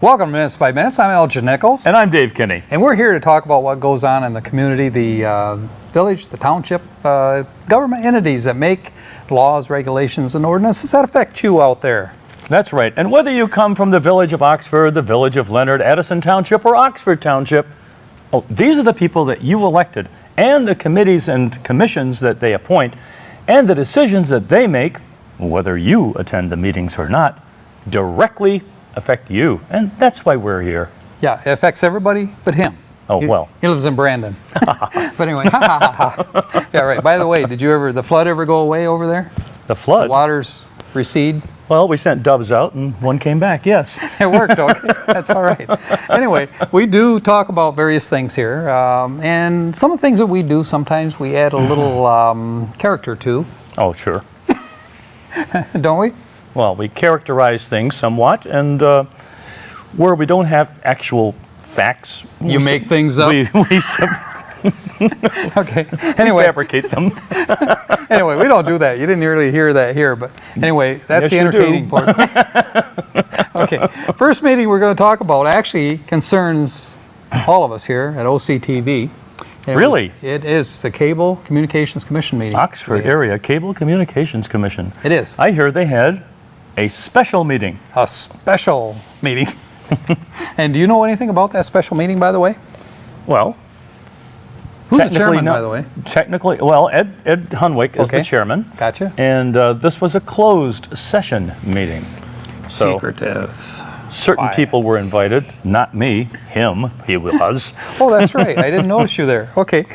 Welcome to Minutes by Minutes. I'm Elgin Nichols. And I'm Dave Kinney. And we're here to talk about what goes on in the community, the village, the township, government entities that make laws, regulations, and ordinances that affect you out there. That's right. And whether you come from the village of Oxford, the village of Leonard, Addison Township, or Oxford Township, these are the people that you elected, and the committees and commissions that they appoint, and the decisions that they make, whether you attend the meetings or not, directly affect you. And that's why we're here. Yeah, it affects everybody but him. Oh, well. He lives in Brandon. But anyway, yeah, right. By the way, did the flood ever go away over there? The flood? The waters recede? Well, we sent doves out and one came back, yes. It worked, okay. That's all right. Anyway, we do talk about various things here. And some of the things that we do, sometimes we add a little character to. Oh, sure. Don't we? Well, we characterize things somewhat, and where we don't have actual facts, you make things up. We okay. Anyway, fabricate them. Anyway, we don't do that. You didn't really hear that here, but anyway, that's the entertaining part. Okay. First meeting we're going to talk about actually concerns all of us here at OCTV. Really? It is the Cable Communications Commission meeting. Oxford Area Cable Communications Commission. It is. I hear they had a special meeting. A special meeting. And do you know anything about that special meeting, by the way? Well, who's the chairman, by the way? Technically, well, Ed Hunwick is the chairman. Gotcha. And this was a closed session meeting. So secretive. Certain people were invited, not me, him, he was. Oh, that's right. I didn't notice you there. Okay.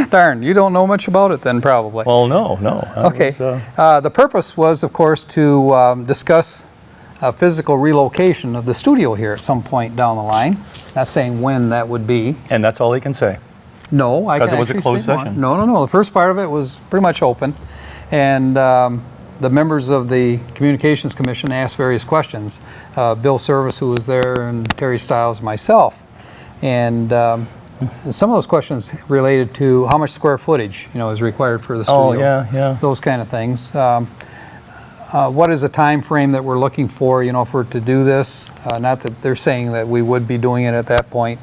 Darn, you don't know much about it then, probably. Well, no. Okay. The purpose was, of course, to discuss physical relocation of the studio here at some point down the line. Not saying when that would be. And that's all he can say. No, I can because it was a closed session. No. The first part of it was pretty much open. And the members of the Communications Commission asked various questions. Bill Service, who was there, and Terry Stiles, myself. And some of those questions related to how much square footage, is required for the studio. Oh, yeah. Those kind of things. What is the time frame that we're looking for, if we're to do this? Not that they're saying that we would be doing it at that point.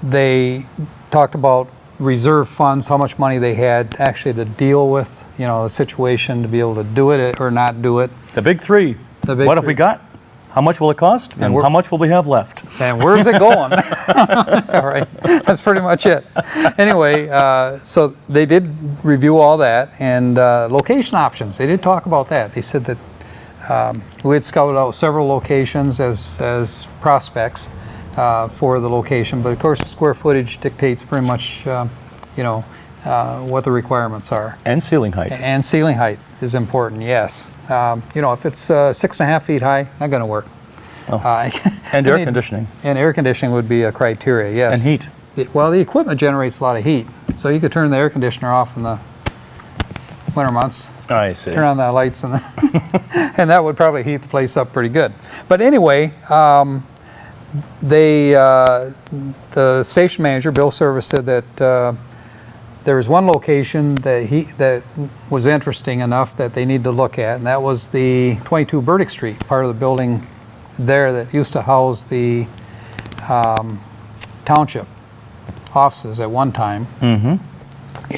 They talked about reserve funds, how much money they had actually to deal with, the situation, to be able to do it or not do it. The big three. What have we got? How much will it cost? And how much will we have left? And where's it going? All right. That's pretty much it. Anyway, so they did review all that, and location options. They did talk about that. They said that we had scouted out several locations as prospects for the location, but of course the square footage dictates pretty much, what the requirements are. And ceiling height. And ceiling height is important, yes. If it's 6.5 feet high, not going to work. Oh. And air conditioning. And air conditioning would be a criteria, yes. And heat. The equipment generates a lot of heat, so you could turn the air conditioner off in the winter months. I see. Turn on the lights, and that would probably heat the place up pretty good. But anyway, the station manager, Bill Service, said that there was one location that was interesting enough that they need to look at, and that was the 22 Burdick Street, part of the building there that used to house the township offices at one time. Mm-hmm.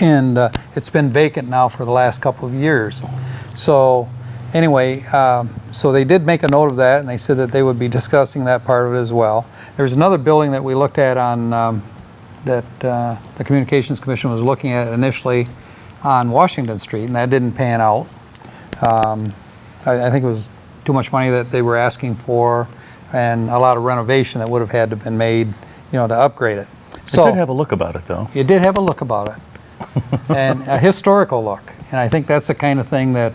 And it's been vacant now for the last couple of years. So anyway, so they did make a note of that, and they said that they would be discussing that part of it as well. There's another building that we looked at on that the Communications Commission was looking at initially on Washington Street, and that didn't pan out. I think it was too much money that they were asking for, and a lot of renovation that would have had to have been made, to upgrade it. So, you did have a look about it, though. You did have a look about it, and a historical look, and I think that's the kind of thing that...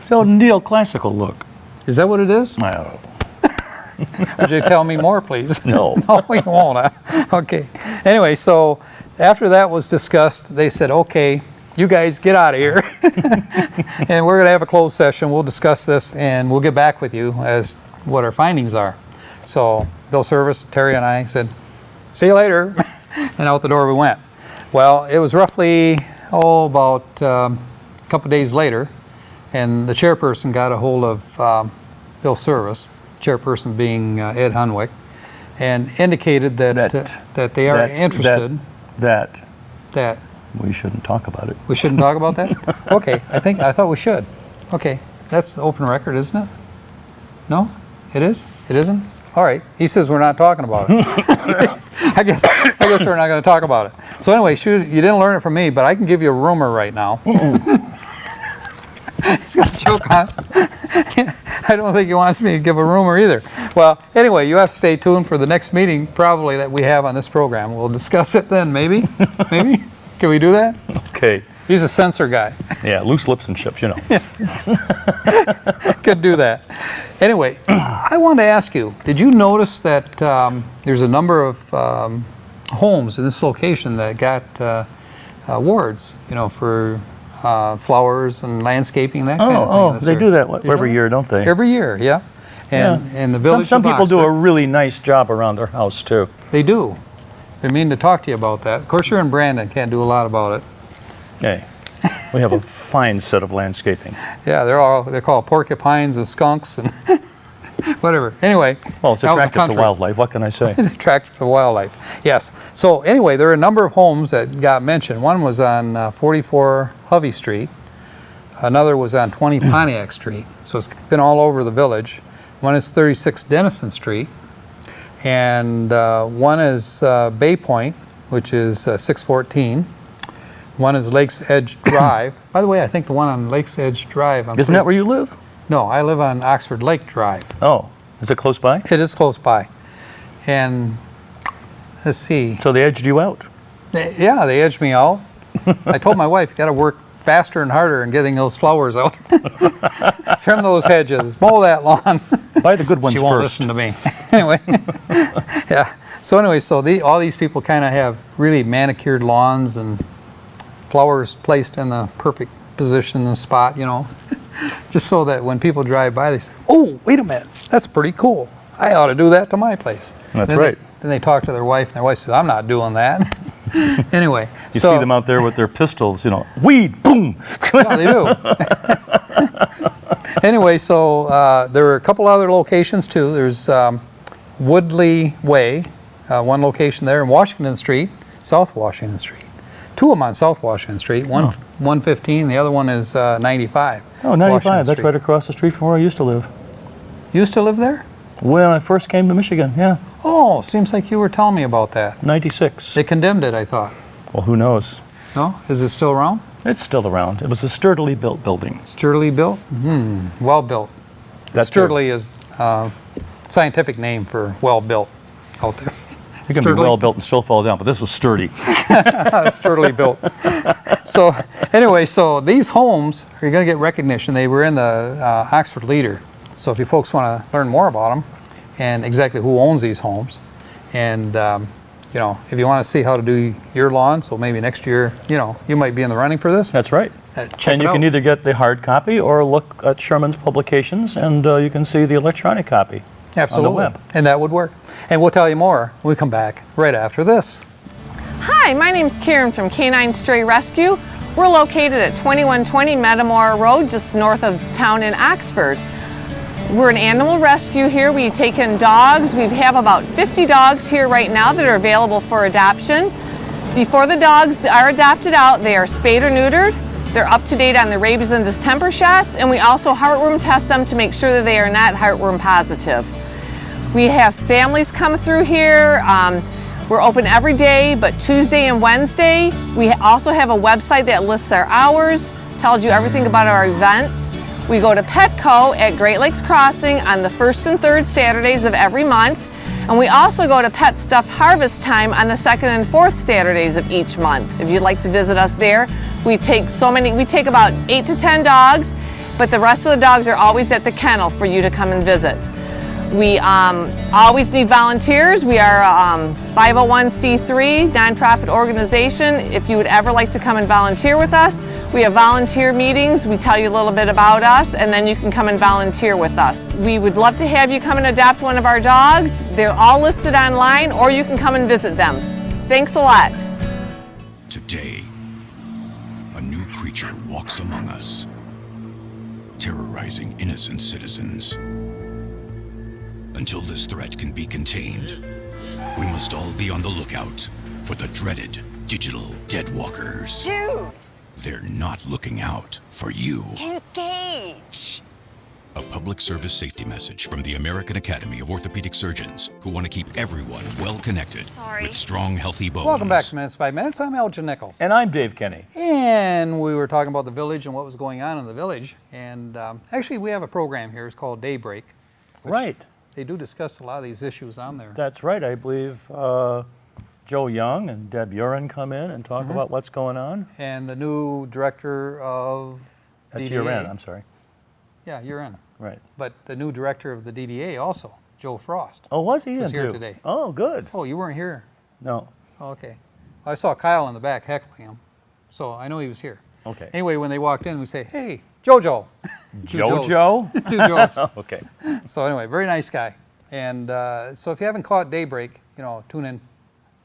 So neoclassical look. Is that what it is? I don't know. Would you tell me more, please? No. No, we won't. Okay. Anyway, so after that was discussed, they said, okay, you guys get out of here. And we're going to have a closed session. We'll discuss this, and we'll get back with you as what our findings are. So Bill Service, Terry, and I said, see you later. And out the door we went. Well, it was roughly, about a couple days later, and the chairperson got a hold of Bill Service chairperson being Ed Hunwick, and indicated that they are interested. That we shouldn't talk about it. we shouldn't talk about that? Okay, I thought we should. Okay, that's open record, isn't it? No? It is? It isn't? All right. He says we're not talking about it. I guess we're not going to talk about it. So anyway, shoot, you didn't learn it from me, but I can give you a rumor right now. He's got a joke on it. I don't think he wants me to give a rumor either. Well, anyway, you have to stay tuned for the next meeting, probably, that we have on this program. We'll discuss it then, maybe? Maybe? Can we do that? Okay. He's a censor guy. Yeah, loose lips and ships, you know. Could do that. Anyway, I wanted to ask you, did you notice that there's a number of homes in this location that got awards, for flowers and landscaping, that kind of thing? Oh, this they year? do that Did you every know? year, don't they? Every year, yeah. And the village Some of people do a Oxford, really nice job around their house, too. They do. I mean to talk to you about that. Of course, you're in Brandon, can't do a lot about it. Hey, we have a fine set of landscaping. Yeah, they're called porcupines and skunks and whatever. Anyway. Well, it's out in the attractive to country. wildlife. What can I say? It's attractive to wildlife. Yes. So anyway, there are a number of homes that got mentioned. One was on 44 Hovey Street. Another was on 20 Pontiac Street. So it's been all over the village. One is 36 Denison Street. And one is Bay Point, which is 614. One is Lakes Edge Drive. By the way, I think the one on Lakes Edge Drive. Isn't that where you live? No, I live on Oxford Lake Drive. Oh, is it close by? It is close by. And let's see. So they edged you out. Yeah, they edged me out. I told my wife, you got to work faster and harder in getting those flowers out. Trim those hedges, mow that lawn. Buy the good ones She won't first. listen to me. Anyway, yeah. So anyway, so all these people kind of have really manicured lawns and flowers placed in the perfect position and spot, just so that when people drive by, they say, "Oh, wait a minute, that's pretty cool. I ought to do that to my place." That's Then right. Then they talk to their wife, and their wife says, "I'm not doing that." Anyway, You see them out there with their pistols, weed, boom. Yeah, they do. Anyway, so there are a couple other locations too. There's Woodley Way, one location there, in Washington Street, South Washington Street. Two of them on South Washington Street, 115, the other one is 95. Oh, 95, Washington that's Street. right across the street from where I used to live. You used to live there? When I first came to Michigan, yeah, Oh, seems like you were telling me about that. 96. They condemned it, I thought. Well, who knows? No? Is it still around? It's still around. It was a sturdily built building. Sturdily built? Well built. That's Sturdily is scientific name for well built out there. You can be Sturdily? well built and still fall down, but this was sturdy. Sturdily built. So anyway, so these homes are going to get recognition. They were in the Oxford Leader. So if you folks want to learn more about them and exactly who owns these homes, and if you want to see how to do your lawn, so maybe next year, you might be in the running for this. That's right. Check And it you can out. either get the hard copy or look at Sherman's publications, and you can see the electronic copy. Absolutely. On the web. And that would work. And we'll tell you more when we come back right after this. Hi, my name's Karen from Canine Stray Rescue. We're located at 2120 Metamora Road, just north of town in Oxford. We're an animal rescue here. We take in dogs. We have about 50 dogs here right now that are available for adoption. Before the dogs are adopted out, they are spayed or neutered. They're up to date on the rabies and distemper shots, and we also heartworm test them to make sure that they are not heartworm positive. We have families come through here. We're open every day, but Tuesday and Wednesday. We also have a website that lists our hours, tells you everything about our events. We go to Petco at Great Lakes Crossing on the first and third Saturdays of every month. And we also go to Pet Stuff Harvest Time on the second and fourth Saturdays of each month. If you'd like to visit us there, we take about 8 to 10 dogs, but the rest of the dogs are always at the kennel for you to come and visit. We always need volunteers. We are a 501c3 nonprofit organization. If you would ever like to come and volunteer with us, we have volunteer meetings. We tell you a little bit about us, and then you can come and volunteer with us. We would love to have you come and adopt one of our dogs. They're all listed online, or you can come and visit them. Thanks a lot. Today, a new creature walks among us, terrorizing innocent citizens. until this threat can be contained. We must all be on the lookout for the dreaded digital deadwalkers. Dude, They're not looking out for you. engage. A public service safety message from the American Academy of Orthopedic Surgeons, who want to keep everyone well connected Sorry. with strong, healthy bones. Welcome back to Minutes by Minutes. I'm Elgin Nichols. And I'm Dave Kenny. And we were talking about the village and what was going on in the village. And actually, we have a program here. It's called Daybreak. Right. They do discuss a lot of these issues on there. That's right. I believe Joe Young and Deb Uren come in and talk about what's going on. And the new director of That's DDA. year end, I'm sorry. Yeah, you're in. Right. But the new director of the DDA also, Joe Frost. Oh, was he Was in here too? today. Oh, good. Oh, you weren't here? No. Oh, okay. I saw Kyle in the back heckling him, so I know he was here. Okay. Anyway, when they walked in, we say, "Hey, JoJo." Two Joes. JoJo? Two Joes. Okay. So anyway, very nice guy. And so if you haven't caught Daybreak, tune in.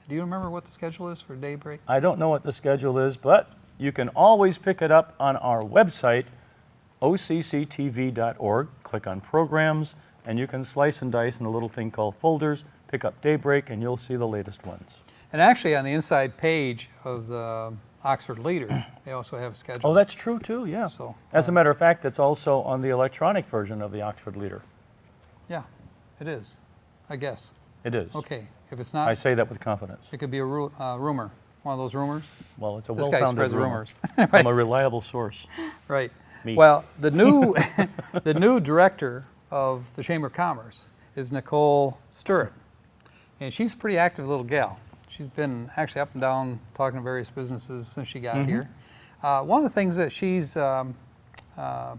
Do you remember what the schedule is for Daybreak? I don't know what the schedule is, but you can always pick it up on our website, occtv.org. Click on programs, and you can slice and dice in a little thing called folders, pick up Daybreak, and you'll see the latest ones. And actually, on the inside page of the Oxford Leader, they also have a schedule. Oh, that's true too, yeah. So, As a matter of fact, it's also on the electronic version of the Oxford Leader. Yeah, it is, I guess. It is. Okay, if it's I not, say that with confidence. it could be a rumor, one of those rumors. Well, it's a This guy well-founded spreads rumor. rumors. I'm a reliable source. Right. Me. Well, the new the new director of the Chamber of Commerce is Nicole Sturrett, and she's a pretty active little gal. She's been actually up and down talking to various businesses since she got here. One of the things that she's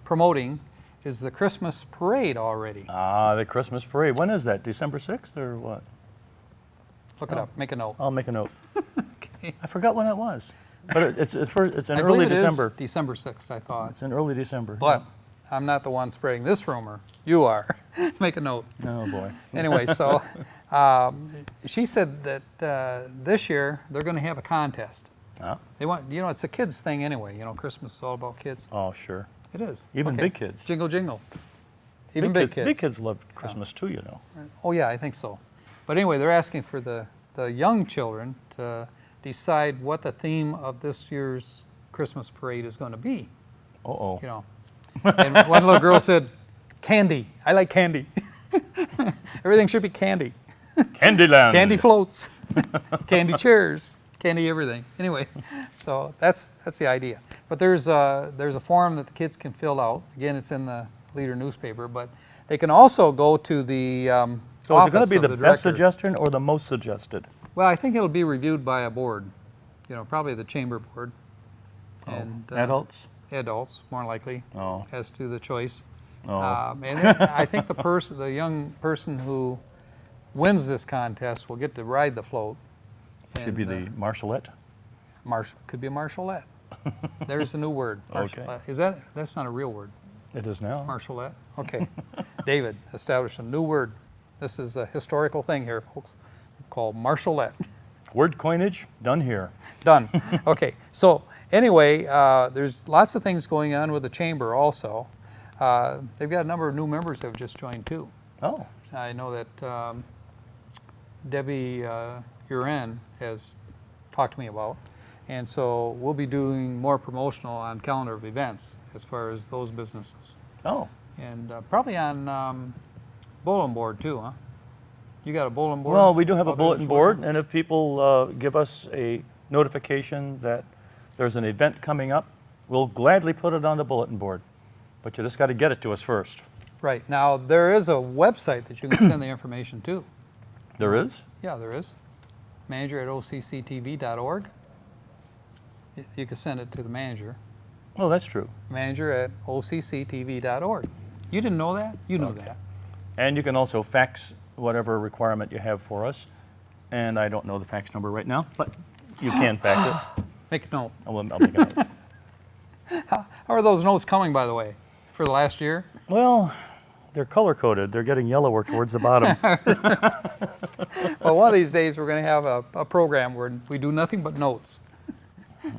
promoting is the Christmas parade already. Ah, the Christmas parade. When is that? December 6th or what? Look it up. Make a note. I'll make a note. I forgot when it was. But it's in I early believe it is December. December 6th, I thought. It's in early December. But I'm not the one spreading this rumor. You are. Make a note. Oh, boy. Anyway, so she said that this year they're going to have a contest. Ah, They want, it's a kids thing anyway. Christmas is all about kids. oh, sure. It is. Even Okay. big kids. Jingle, jingle. Even big kids. Big kids love Christmas too, you know. Oh yeah, I think so. But anyway, they're asking for the young children to decide what the theme of this year's Christmas parade is going to be. Uh-oh. And one little girl said, "Candy. I like candy. Everything should be candy. Candyland. Candy floats, candy chairs, candy everything." Anyway, so that's the idea. But there's a form that the kids can fill out. Again, it's in the Leader newspaper, but they can also go to the So is it going office to be of the best director. suggestion or the most suggested? Well, I think it'll be reviewed by a board. Probably the chamber board. And Adults? adults, more likely, Oh. as to the choice. Oh. And then I think the young person who wins this contest will get to ride the float. Should be the Marshallette? Could be a Marshallette. There's a new word. Okay. Marshallette. That's not a real word. It is now. Marshallette. Okay. David established a new word. This is a historical thing here, folks, called Marshallette. Word coinage, done here. Done. Okay. So anyway, there's lots of things going on with the chamber also. They've got a number of new members that have just joined too. Oh, I know that Debbie Uren has talked to me about. And so we'll be doing more promotional on calendar of events as far as those businesses. oh. And probably on bulletin board too, huh? You got a bulletin board? Well, we do have a Out there bulletin this board, morning? and if people give us a notification that there's an event coming up, we'll gladly put it on the bulletin board. But you just got to get it to us first. Right. Now, there is a website that you can send the information to. There is? Yeah, there is. Manager at occtv.org. You can send it to the manager. Oh, that's true. Manager at occtv.org. You didn't know that? You knew Okay. that. And you can also fax whatever requirement you have for us. And I don't know the fax number right now, but you can fax it. Make a note. I'll make a note. How are those notes coming, by the way, for the last year? Well, they're color-coded. They're getting yellower towards the bottom. Well, one of these days we're going to have a program where we do nothing but notes.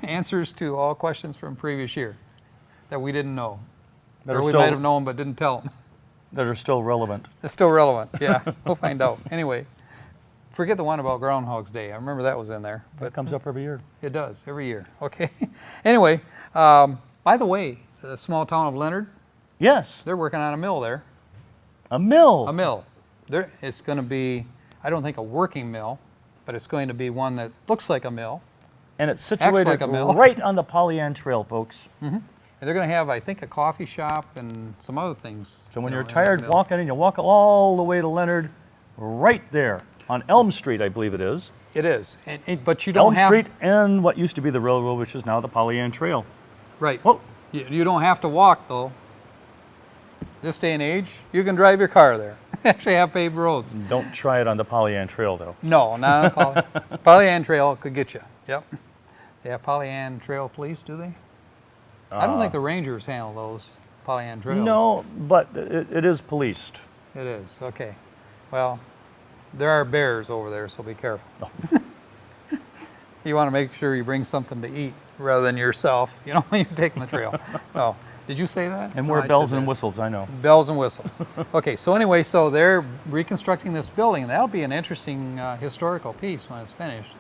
Answers to all questions from previous year that we didn't know. That Or are we still- might have known but didn't tell them. that are still relevant. It's still relevant, yeah. We'll find out. Anyway, forget the one about Groundhog's Day. I remember that was in there. That comes up every year. It does, every year. Okay. Anyway, by the way, the small town of Leonard, Yes, they're working on a mill there. a mill. A mill. It's going to be, I don't think a working mill, but it's going to be one that looks like a mill. And it's situated like a mill. right on the Pollyant Trail, folks. And they're going to have, I think, a coffee shop and some other things. So when you know, you're in that tired mill. walking and you walk all the way to Leonard, right there on Elm Street, I believe it is. It is, but you don't Elm have Street and what used to be the railroad, which is now the Pollyant Trail. right. Whoa. You don't have to walk though. This day and age, you can drive your car there. Actually, have paved roads. Don't try it on the Pollyant Trail, though. No, not Pollyant Trail could get you. Yep. They have Pollyant Trail police, do they? I don't think the Rangers handle those Pollyant Trails. No, but it is policed. It is, okay. Well, there are bears over there, so be careful. You want to make sure you bring something to eat rather than yourself, you know, when you're taking the trail. No. Did you say that? And No, wear I said bells and that. whistles, I know. Bells and whistles. Okay, so anyway, so they're reconstructing this building, and that'll be an interesting historical piece when it's finished.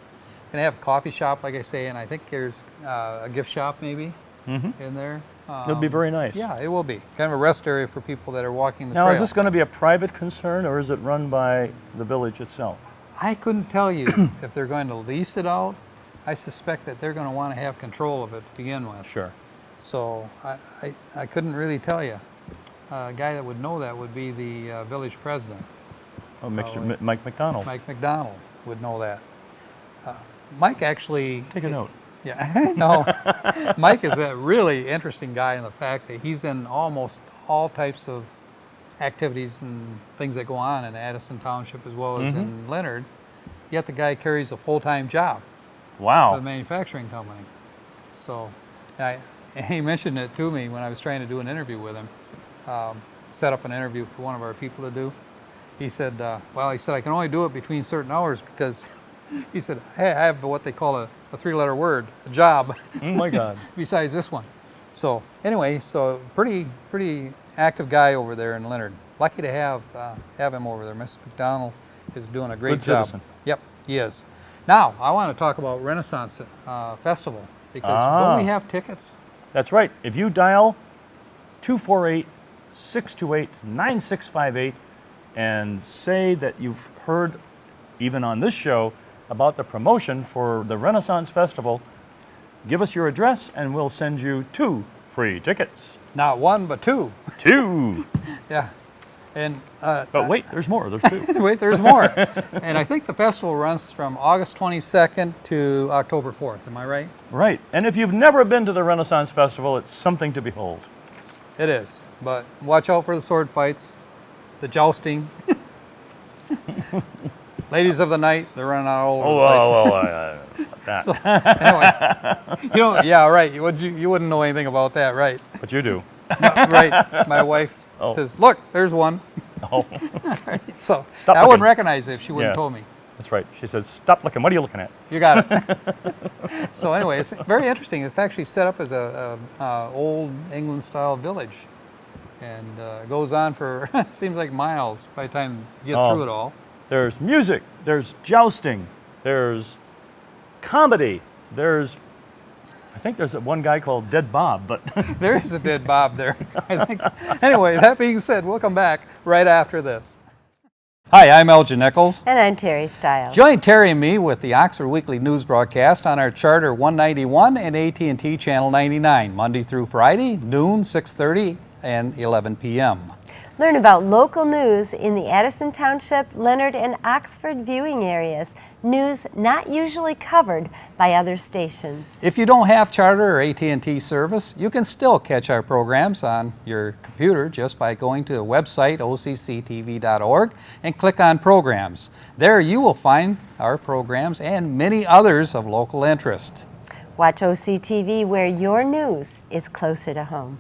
Gonna have a coffee shop, like I say, and I think there's a gift shop maybe in there. It'll be very nice. Yeah, it will be. Kind of a rest area for people that are walking the Now, trail. is this going to be a private concern, or is it run by the village itself? I couldn't tell you if they're going to lease it out. I suspect that they're going to want to have control of it to begin with. Sure. So I couldn't really tell you. A guy that would know that would be the village president. Oh, Mike McDonald. Mike McDonald would know that. Mike actually... Take a note. Yeah, no. Mike is a really interesting guy in the fact that he's in almost all types of activities and things that go on in Addison Township as well as in Leonard. Yet the guy carries a full-time job for Wow. the manufacturing company. So he mentioned it to me when I was trying to do an interview with him. Set up an interview for one of our people to do. He said, I can only do it between certain hours because he said, hey, I have what they call a three-letter word, a job, Oh, my God. besides this one. So anyway, so pretty active guy over there in Leonard. Lucky to have him over there. Mr. McDonald is doing a great Good job. citizen. Yep, he is. Now, I want to talk about Renaissance Festival because don't we have tickets? That's right. If you dial 248-628-9658 and say that you've heard, even on this show, about the promotion for the Renaissance Festival, give us your address and we'll send you 2 free tickets. Not one, but 2. 2! Yeah. And But wait, there's more. There's 2. wait, there's more. And I think the festival runs from August 22nd to October 4th. Am I right? Right. And if you've never been to the Renaissance Festival, it's something to behold. It is. But watch out for the sword fights, the jousting. Ladies of the night, they're running out all over the place. That. Anyway, yeah, right. You wouldn't know anything about that, right? But you do. Right. My wife says, "Look, there's one." Oh, So Stop I wouldn't looking. recognize it if she wouldn't Yeah. have told me. that's right. She says, stop looking. What are you looking at? You got it. So anyway, it's very interesting. It's actually set up as a old England-style village, and it goes on for seems like miles by the time you get through it all. There's music, there's jousting, there's comedy, I think there's one guy called Dead Bob, but There is a dead Bob there, I think. Anyway, that being said, we'll come back right after this. Hi, I'm Elgin Nichols. And I'm Terry Stiles. Join Terry and me with the Oxford Weekly News broadcast on our Charter 191 and AT&T Channel 99, Monday through Friday, noon, 6:30, and 11 p.m. Learn about local news in the Addison Township, Leonard, and Oxford viewing areas. News not usually covered by other stations. If you don't have Charter or AT&T service, you can still catch our programs on your computer just by going to the website occtv.org and click on Programs. There you will find our programs and many others of local interest. Watch OCTV where your news is closer to home.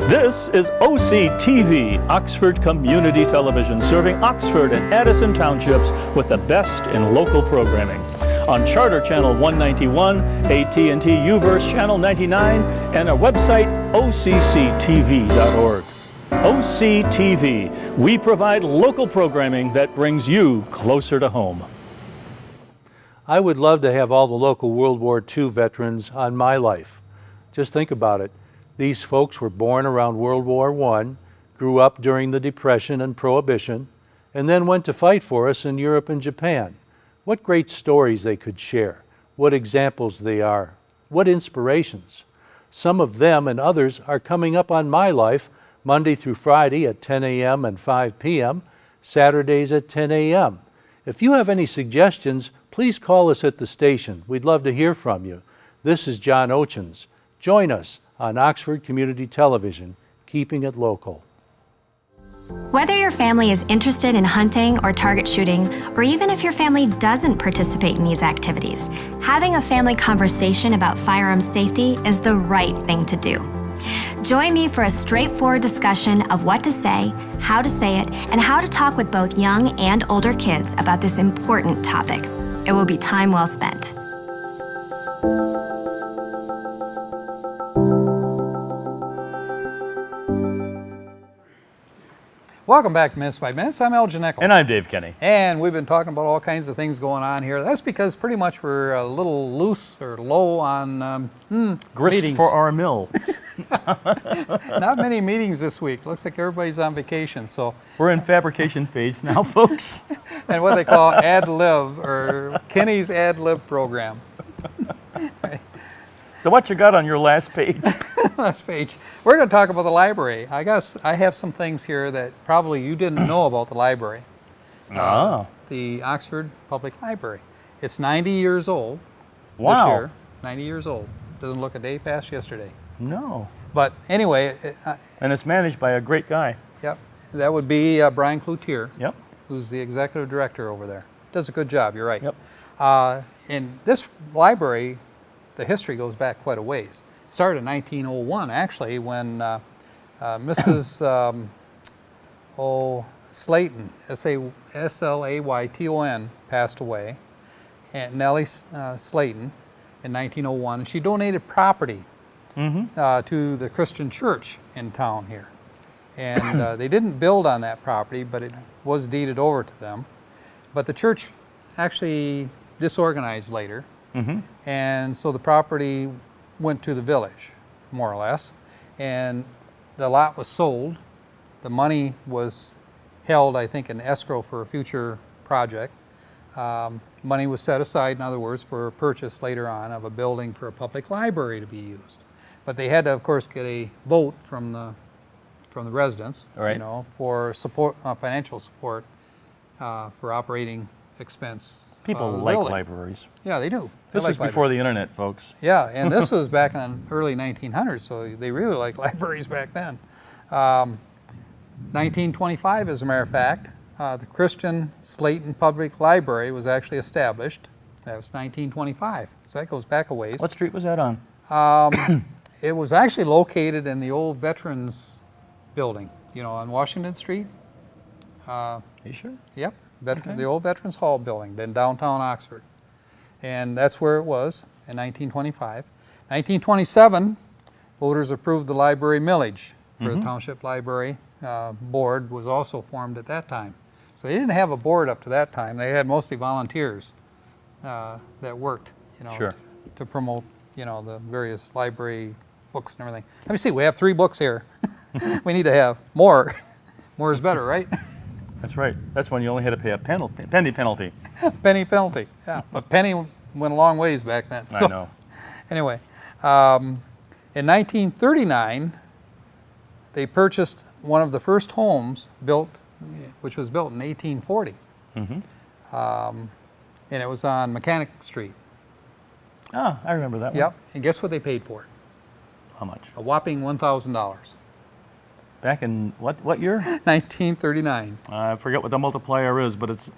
this is OCTV, Oxford Community Television, serving Oxford and Addison Townships with the best in local programming. On Charter Channel 191, AT&T UVerse Channel 99, and our website, occtv.org. OCTV. We provide local programming that brings you closer to home. I would love to have all the local World War II veterans on my life. Just think about it. These folks were born around World War I, grew up during the Depression and Prohibition, and then went to fight for us in Europe and Japan. What great stories they could share. What examples they are. What inspirations. Some of them and others are coming up on my life Monday through Friday at 10 a.m. and 5 p.m., Saturdays at 10 a.m. If you have any suggestions, please call us at the station. We'd love to hear from you. This is John Ochins. Join us on Oxford Community Television, keeping it local. Whether your family is interested in hunting or target shooting, or even if your family doesn't participate in these activities, having a family conversation about firearms safety is the right thing to do. Join me for a straightforward discussion of what to say it, and how to talk with both young and older kids about this important topic. It will be time well spent. Welcome back to Minutes by Minutes. I'm Elgin Nichols. And I'm Dave Kenny. And we've been talking about all kinds of things going on here. That's because pretty much we're a little loose or low on Grist meetings. for our mill. Not many meetings this week. Looks like everybody's on vacation. So, We're in fabrication phase now, folks. and what they call ad lib, or Kenny's ad lib program. So what you got on your last page? Last page. We're going to talk about the library. I guess I have some things here that probably you didn't know about the library. The Oxford Public Library. It's 90 years old. Wow. This year. 90 years old. Doesn't look a day past yesterday. No. But anyway, And it's managed by a great guy. yep, that would be Brian Cloutier, Yep. who's the executive director over there. Does a good job, you're right. Yep. And this library, the history goes back quite a ways. It started in 1901, actually, when Mrs. Slayton, S-L-A-Y-T-O-N, passed away, and Nellie Slayton, in 1901. And she donated property to the Christian church in town here. And they didn't build on that property, but it was deeded over to them. But the church actually disorganized later. And so the property went to the village, more or less. And the lot was sold. The money was held, I think, in escrow for a future project. Money was set aside, in other words, for purchase later on of a building for a public library to be used. But they had to, of course, get a vote from the residents, Right. you know, for support, financial support for operating expense. People of the like building. libraries. Yeah, they do. They This like was before the internet, folks. yeah, and this was back in the early 1900s, so they really liked libraries back then. 1925, as a matter of fact, the Christian Slayton Public Library was actually established. That was 1925, so that goes back a ways. What street was that on? It was actually located in the old Veterans Building, you know, on Washington Street. You sure? Yep, the old Veterans Hall building, then downtown Oxford. And that's where it was in 1925. 1927, voters approved the library millage for the Township Library. Board was also formed at that time. So they didn't have a board up to that time. They had mostly volunteers that worked, you know, Sure. to promote, you know, the various library books and everything. Let me see, we have 3 books here. We need to have more. More is better, right? That's right. That's when you only had to pay a penny penalty. Penny penalty, yeah. But penny went a long ways back then. I know. Anyway, in 1939, they purchased one of the first homes built, which was built in 1840. And it was on Mechanic Street. Ah, I remember that one. Yep. And guess what they paid for it? How much? A whopping $1,000. Back in what year? 1939. I forget what the multiplier is, but it's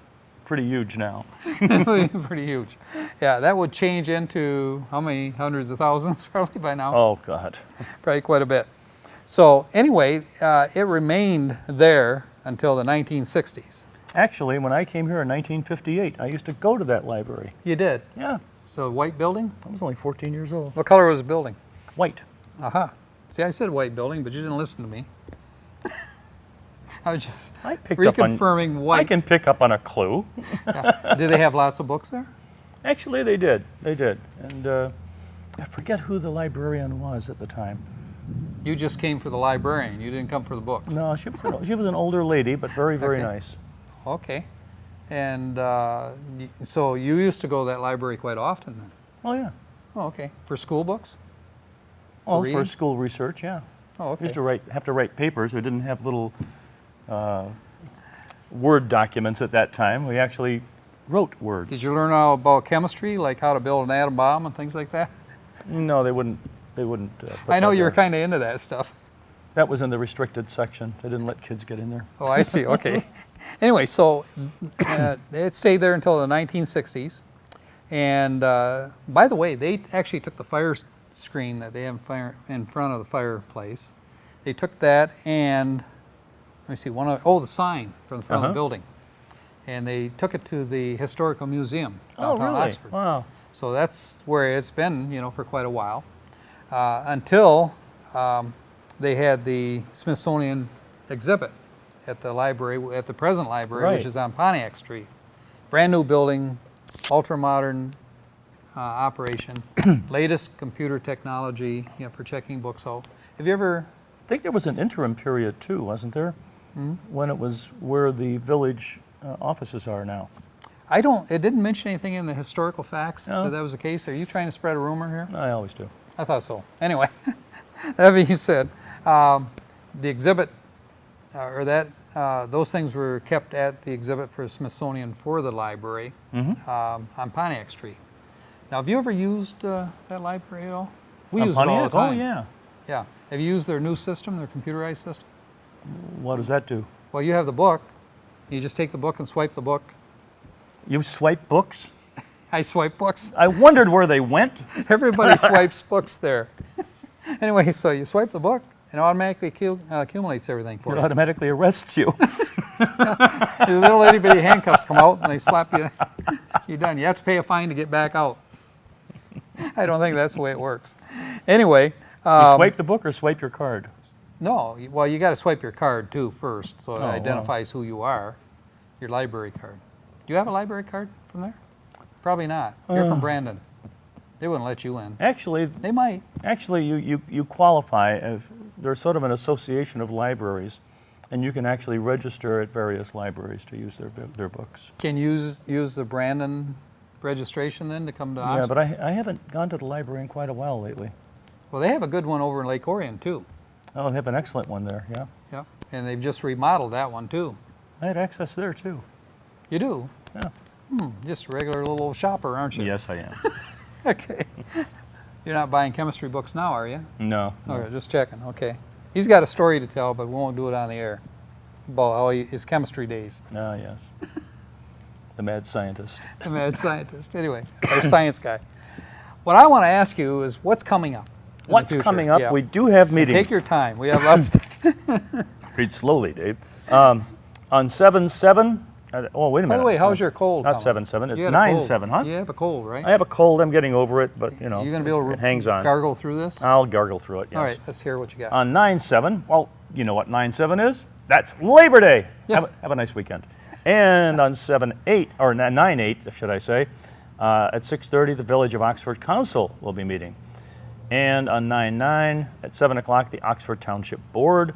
pretty huge now. Pretty huge. Yeah, that would change into how many hundreds of thousands probably by now? Oh, God. Probably quite a bit. So anyway, it remained there until the 1960s. Actually, when I came here in 1958, I used to go to that library. You did? Yeah, So white building? I was only 14 years old. What color was the building? White. Aha. See, I said white building, but you didn't listen to me. I was just I picked up on. reconfirming I white. can pick up on a clue. Do they have lots of books there? Actually, they did. They did. And I forget who the librarian was at the time. You just came for the librarian. You didn't come for the books. No, she was an older lady, but very, very Okay. nice. Okay. And so you used to go to that library quite often then? Oh, yeah. Oh, okay. For school books? Oh, for reading? school research, yeah. Oh, We okay. used to have to write papers. We didn't have little Word documents at that time. We actually wrote words. Did you learn all about chemistry, like how to build an atom bomb and things like that? No, they wouldn't. They wouldn't. Put I know that you were there. kind of into that stuff. That was in the restricted section. They didn't let kids get in there. Oh, I see. Okay. Anyway, so it stayed there until the 1960s. And by the way, they actually took the fire screen that they have in front of the fireplace. They took that and, let me see, the sign from the front of the building. And they took it to the Historical Museum downtown really? Oxford. Wow. So that's where it's been, for quite a while, until they had the Smithsonian exhibit at the library, at the present library, which Right. is on Pontiac Street. Brand new building, ultra modern operation, latest computer technology, for checking books out. Have you ever? I think there was an interim period too, wasn't there? When it was where the village offices are now. It didn't mention anything in the historical facts No. that was the case. Are you trying to spread a rumor here? I always do. I thought so. Anyway, that being said, the exhibit, those things were kept at the exhibit for Smithsonian for the library on Pontiac Street. Now, have you ever used that library at all? We On use it all the Pontiac? time. Oh, yeah. Yeah. Have you used their new system, their computerized system? What does that do? Well, you have the book. You just take the book and swipe the book. You swipe books? I swipe books. I wondered where they went. Everybody swipes books there. Anyway, so you swipe the book and it automatically accumulates everything for It you. automatically arrests you. The little itty bitty handcuffs come out and they slap you. You're done. You have to pay a fine to get back out. I don't think that's the way it works. Anyway. You swipe the book or swipe your card? No, well, you got to swipe your card too first, so it wow. identifies who you are, your library card. Do you have a library card from there? Probably not. You're from Brandon. They wouldn't let you in. Actually, They might. you qualify. There's sort of an association of libraries, and you can actually register at various libraries to use their books. Can you use the Brandon registration then to come to Oxford? Yeah, but I haven't gone to the library in quite a while lately. Well, they have a good one over in Lake Orion too. Oh, they have an excellent one there, yeah. Yeah, and they've just remodeled that one too. I had access there too. You do? Yeah. Just a regular little shopper, aren't you? Yes, I am. Okay. You're not buying chemistry books now, are you? No. Okay, just checking. Okay. He's got a story to tell, but we won't do it on the air about his chemistry days. Ah, yes. The mad scientist. The mad scientist. Anyway, our science guy. What I want to ask you is what's coming up? in the What's future? coming up? Yeah. We do have meetings. Take your time. We have lots. Read slowly, Dave. On 7/7. Oh, wait a minute. By the way, how's your cold? Not coming? 7/7. It's You had a cold. 9/7, huh? You have a cold, right? I have a cold. I'm getting over it, but you know, You're going to be able to it hangs on. gargle through this? I'll gargle through it. Yes. All right, let's hear what you got. On 9/7, well, you know what 9/7 is? That's Labor Day. Yeah. Have a nice weekend. And on 7/8, or 9/8, should I say, at 6:30, the Village of Oxford Council will be meeting. And on 9/9, at 7 o'clock, the Oxford Township Board.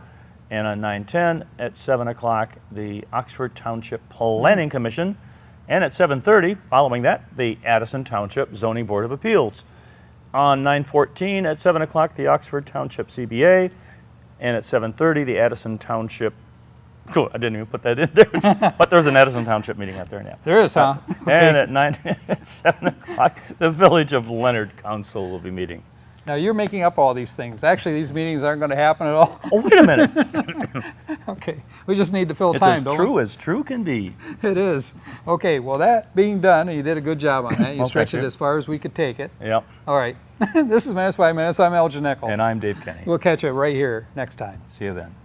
And on 9/10, at 7 o'clock, the Oxford Township Planning Commission. And at 7:30, following that, the Addison Township Zoning Board of Appeals. On 9/14, at 7 o'clock, the Oxford Township CBA. And at 7:30, the Addison Township, cool, I didn't even put that in there, but there's an Addison Township meeting out there now. There is, huh? And at 7 o'clock, the Village of Leonard Council will be meeting. Now you're making up all these things. Actually, these meetings aren't going to happen at all. Oh, wait a minute. Okay, we just need to fill It's time, as don't true as true can be. we? It is. Okay, well that being done, and you did a good job on that. You Well, stretched thank it you. as far as we could take it. Yep. All right. This is Minutes by Minutes. I'm Elgin Nichols. And I'm Dave Kenny. We'll catch you right here next time. See you then.